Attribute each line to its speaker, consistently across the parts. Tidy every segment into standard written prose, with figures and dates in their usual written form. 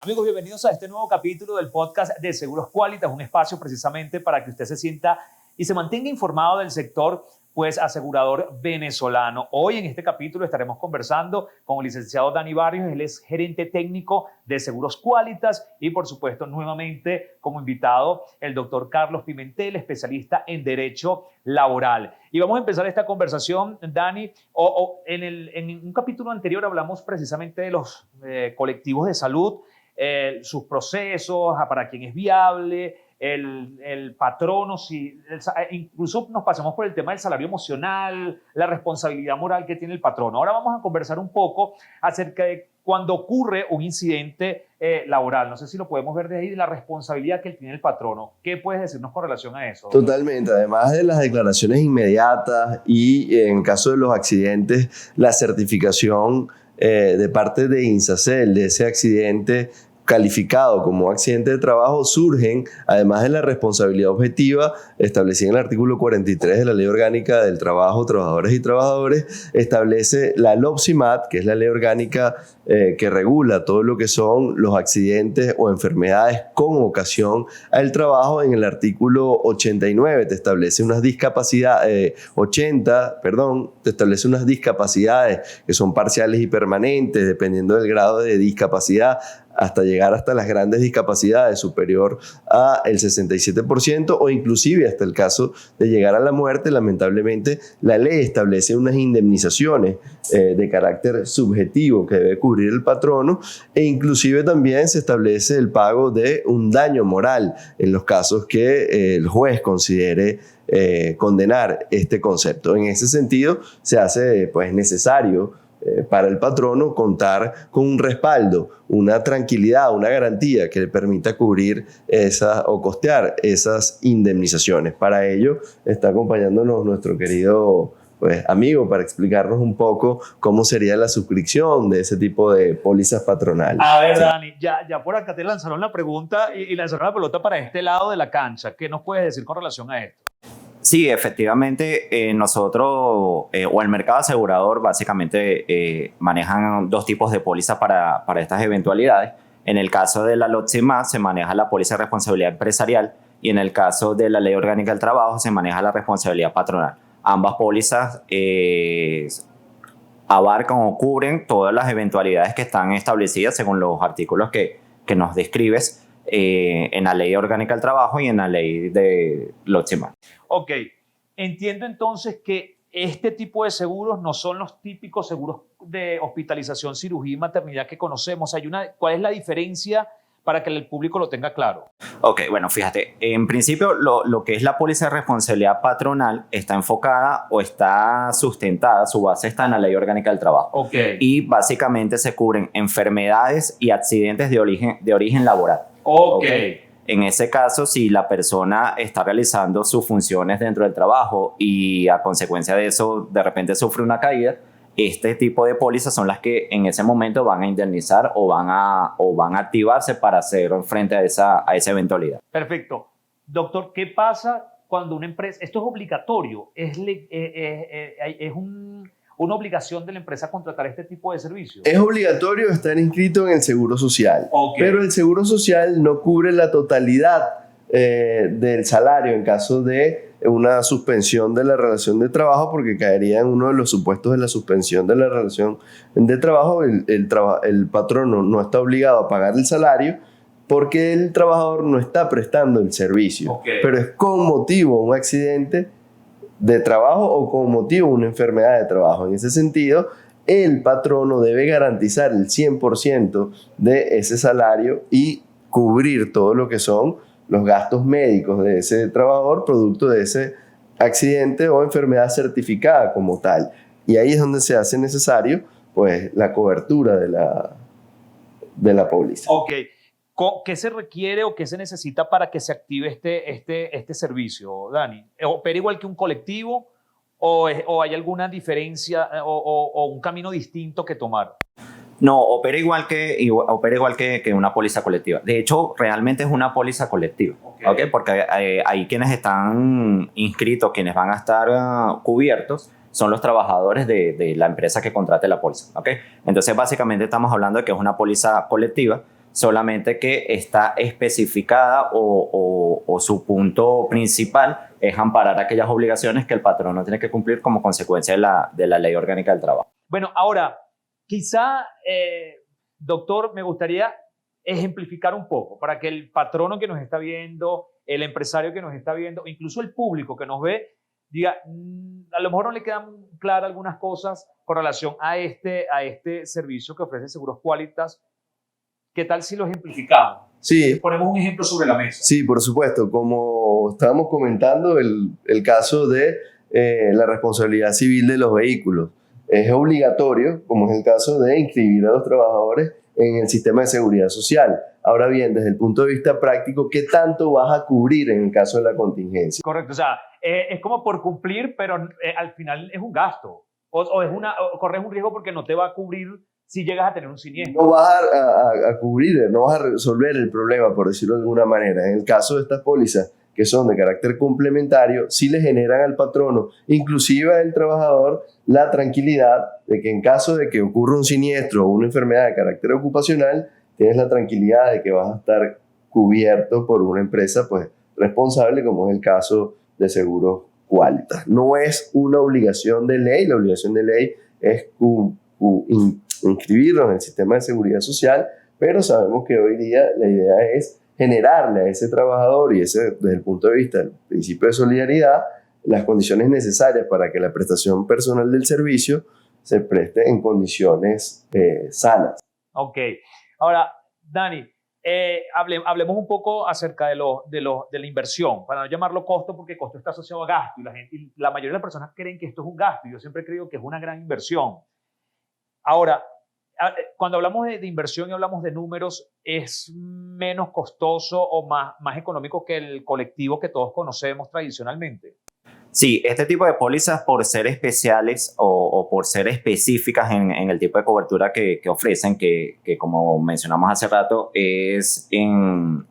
Speaker 1: Amigos, bienvenidos a este nuevo capítulo del podcast de Seguros Qualitas, un espacio precisamente para que usted se sienta y se mantenga informado del sector asegurador venezolano. Hoy en este capítulo estaremos conversando con el licenciado Dani Barrios. Él es gerente técnico de Seguros Qualitas y por supuesto nuevamente como invitado el doctor Carlos Pimentel, especialista en Derecho Laboral. Y vamos a empezar esta conversación, Dani. En un capítulo anterior hablamos precisamente de los colectivos de salud, sus procesos, para quién es viable, el patrono, incluso nos pasamos por el tema del salario emocional, la responsabilidad moral que tiene el patrono. Ahora vamos a conversar un poco acerca de cuando ocurre un incidente laboral. No sé si lo podemos ver de ahí, de la responsabilidad que tiene el patrono. ¿Qué puedes decirnos con relación a eso?
Speaker 2: Totalmente, además de las declaraciones inmediatas y en caso de los accidentes, la certificación de parte de INSACEL de ese accidente calificado como accidente de trabajo surgen, además de la responsabilidad objetiva establecida en el artículo 43 de la Ley Orgánica del Trabajo, Trabajadores y Trabajadores, establece la LOPSIMAT, que es la ley orgánica que regula todo lo que son los accidentes o enfermedades con ocasión al trabajo. En el artículo 89 te establece unas discapacidades, te establece unas discapacidades que son parciales y permanentes, dependiendo del grado de discapacidad, hasta llegar hasta las grandes discapacidades superior a el 67% o inclusive hasta el caso de llegar a la muerte. Lamentablemente la ley establece unas indemnizaciones de carácter subjetivo que debe cubrir el patrono, e inclusive también se establece el pago de un daño moral en los casos que el juez considere condenar este concepto. En ese sentido se hace necesario para el patrono contar con un respaldo, una tranquilidad, una garantía que le permita cubrir o costear esas indemnizaciones. Para ello está acompañándonos nuestro querido amigo para explicarnos un poco cómo sería la suscripción de ese tipo de pólizas patronales.
Speaker 1: A ver, Dani, ya por acá te lanzaron la pregunta y lanzaron la pelota para este lado de la cancha. ¿Qué nos puedes decir con relación a esto?
Speaker 3: Sí, efectivamente, nosotros o el mercado asegurador básicamente manejan dos tipos de póliza para estas eventualidades. En el caso de la LOPSIMAT se maneja la póliza de responsabilidad empresarial y en el caso de la Ley Orgánica del Trabajo se maneja la responsabilidad patronal. Ambas pólizas abarcan o cubren todas las eventualidades que están establecidas según los artículos que nos describes en la Ley Orgánica del Trabajo y en la Ley de LOPSIMAT.
Speaker 1: Ok, entiendo entonces que este tipo de seguros no son los típicos seguros de hospitalización, cirugía y maternidad que conocemos. ¿Cuál es la diferencia para que el público lo tenga claro?
Speaker 3: Ok, bueno, fíjate, en principio lo que es la póliza de responsabilidad patronal está enfocada o está sustentada, su base está en la Ley Orgánica del Trabajo.
Speaker 1: Okay.
Speaker 3: Y básicamente se cubren enfermedades y accidentes de origen laboral.
Speaker 1: Okay.
Speaker 3: En ese caso, si la persona está realizando sus funciones dentro del trabajo y a consecuencia de eso de repente sufre una caída, este tipo de pólizas son las que en ese momento van a indemnizar o van a activarse para hacer frente a esa eventualidad.
Speaker 1: Perfecto. Doctor, ¿qué pasa cuando una empresa, esto es obligatorio, es una obligación de la empresa contratar este tipo de servicios?
Speaker 2: Es obligatorio estar inscrito en el Seguro Social,
Speaker 1: okay,
Speaker 2: pero el Seguro Social no cubre la totalidad del salario en caso de una suspensión de la relación de trabajo, porque caería en uno de los supuestos de la suspensión de la relación de trabajo. El patrono no está obligado a pagar el salario porque el trabajador no está prestando el servicio,
Speaker 1: okay,
Speaker 2: pero es con motivo de un accidente de trabajo o con motivo de una enfermedad de trabajo. En ese sentido, el patrono debe garantizar el 100% de ese salario y cubrir todo lo que son los gastos médicos de ese trabajador producto de ese accidente o enfermedad certificada como tal. Y ahí es donde se hace necesario la cobertura de la póliza.
Speaker 1: Ok. ¿Qué se requiere o qué se necesita para que se active este servicio, Dani? ¿Opera igual que un colectivo o hay alguna diferencia o un camino distinto que tomar?
Speaker 3: No, opera igual que una póliza colectiva. De hecho, realmente es una póliza colectiva. Okay. Porque ahí quienes están inscritos, quienes van a estar cubiertos, son los trabajadores de la empresa que contrate la póliza. ¿Okay? Entonces, básicamente estamos hablando de que es una póliza colectiva. solamente que está especificada o su punto principal es amparar aquellas obligaciones que el patrón no tiene que cumplir como consecuencia de la Ley Orgánica del Trabajo.
Speaker 1: Bueno, ahora, quizá, doctor, me gustaría ejemplificar un poco para que el patrono que nos está viendo, el empresario que nos está viendo, incluso el público que nos ve, diga, a lo mejor no le quedan claras algunas cosas con relación a este servicio que ofrece Seguros Qualitas. ¿Qué tal si lo ejemplificamos?
Speaker 2: Sí.
Speaker 1: Ponemos un ejemplo sobre la mesa.
Speaker 2: Sí, por supuesto. Como estábamos comentando, el caso de la responsabilidad civil de los vehículos es obligatorio, como es el caso de inscribir a los trabajadores en el sistema de seguridad social. Ahora bien, desde el punto de vista práctico, ¿qué tanto vas a cubrir en el caso de la contingencia?
Speaker 1: Correcto, o sea, es como por cumplir, pero al final es un gasto o corres un riesgo porque no te va a cubrir si llegas a tener un siniestro.
Speaker 2: No vas a cubrir, no vas a resolver el problema, por decirlo de alguna manera. En el caso de estas pólizas que son de carácter complementario, sí le generan al patrono, inclusive al trabajador, la tranquilidad de que en caso de que ocurra un siniestro o una enfermedad de carácter ocupacional, tienes la tranquilidad de que vas a estar cubierto por una empresa pues, responsable, como es el caso de Seguros Qualitas. No es una obligación de ley, la obligación de ley es inscribirnos en el sistema de seguridad social, pero sabemos que hoy día la idea es generarle a ese trabajador y ese, desde el punto de vista del principio de solidaridad, las condiciones necesarias para que la prestación personal del servicio se preste en condiciones sanas.
Speaker 1: Ok. Ahora, Dani, hablemos un poco acerca de la inversión, para no llamarlo costo, porque costo está asociado a gasto y la mayoría de las personas creen que esto es un gasto y yo siempre creo que es una gran inversión. Ahora, cuando hablamos de inversión y hablamos de números, ¿es menos costoso o más económico que el colectivo que todos conocemos tradicionalmente?
Speaker 3: Sí, este tipo de pólizas, por ser especiales o por ser específicas en el tipo de cobertura que ofrecen, que como mencionamos hace rato, es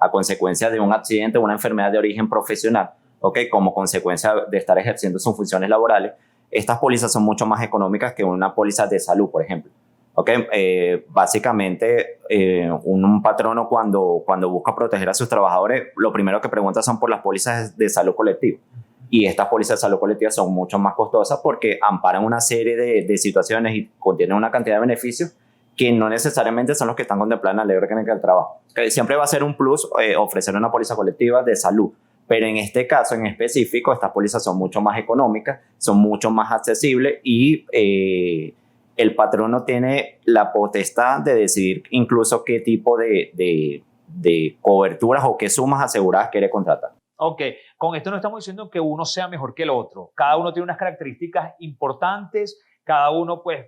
Speaker 3: a consecuencia de un accidente o una enfermedad de origen profesional, ¿okay? Como consecuencia de estar ejerciendo sus funciones laborales, estas pólizas son mucho más económicas que una póliza de salud, por ejemplo. Okay, básicamente un patrono cuando busca proteger a sus trabajadores, lo primero que pregunta son por las pólizas de salud colectiva. Y estas pólizas de salud colectiva son mucho más costosas porque amparan una serie de situaciones y contienen una cantidad de beneficios que no necesariamente son los que están contemplados en la Ley Orgánica del Trabajo. Que siempre va a ser un plus ofrecer una póliza colectiva de salud, pero en este caso en específico estas pólizas son mucho más económicas, son mucho más accesibles y el patrono tiene la potestad de decidir incluso qué tipo de coberturas o qué sumas aseguradas quiere contratar.
Speaker 1: Ok, con esto no estamos diciendo que uno sea mejor que el otro. Cada uno tiene unas características importantes, cada uno pues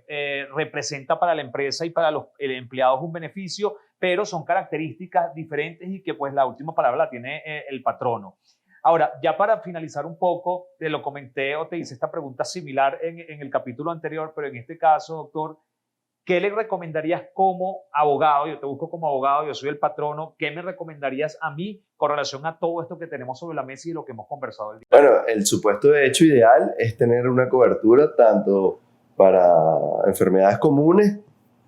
Speaker 1: representa para la empresa y para los empleados un beneficio, pero son características diferentes y que pues la última palabra la tiene el patrono. Ahora, ya para finalizar un poco, te lo comenté o te hice esta pregunta similar en el capítulo anterior, pero en este caso, doctor, ¿qué le recomendarías como abogado? Yo te busco como abogado, yo soy el patrono. ¿Qué me recomendarías a mí con relación a todo esto que tenemos sobre la mesa y lo que hemos conversado el día?
Speaker 2: Bueno, el supuesto de hecho ideal es tener una cobertura tanto para enfermedades comunes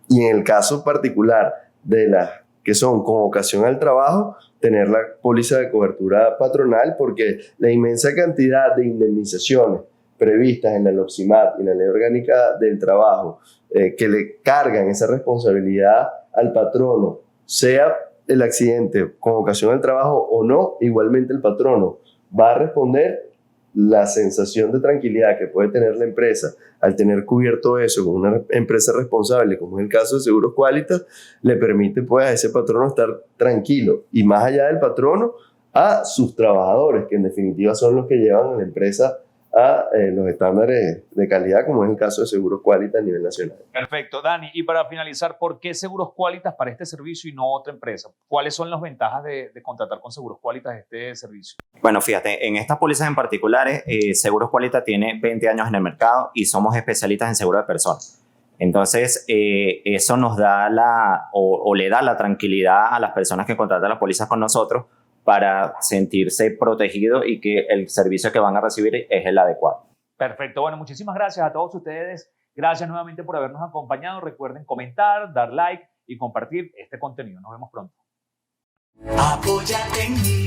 Speaker 2: y en el caso particular de las que son con ocasión al trabajo, tener la póliza de cobertura patronal, porque la inmensa cantidad de indemnizaciones previstas en la LOPSIMAT y en la Ley Orgánica del Trabajo que le cargan esa responsabilidad al patrono, sea el accidente con ocasión al trabajo o no, igualmente el patrono va a responder. La sensación de tranquilidad que puede tener la empresa al tener cubierto eso con una empresa responsable, como es el caso de Seguros Qualitas, le permite pues a ese patrono estar tranquilo y más allá del patrono a sus trabajadores, que en definitiva son los que llevan a la empresa a los estándares de calidad, como es el caso de Seguros Qualitas a nivel nacional.
Speaker 1: Perfecto, Dani. Y para finalizar, ¿por qué Seguros Qualitas para este servicio y no otra empresa? ¿Cuáles son las ventajas de contratar con Seguros Qualitas este servicio?
Speaker 3: Bueno, fíjate, en estas pólizas en particular, Seguros Qualitas tiene 20 años en el mercado y somos especialistas en seguro de personas. Entonces, eso nos da le da la tranquilidad a las personas que contratan las pólizas con nosotros para sentirse protegidos y que el servicio que van a recibir es el adecuado.
Speaker 1: Perfecto. Bueno, muchísimas gracias a todos ustedes. Gracias nuevamente por habernos acompañado. Recuerden comentar, dar like y compartir este contenido. Nos vemos pronto.
Speaker 4: apóyate en mí.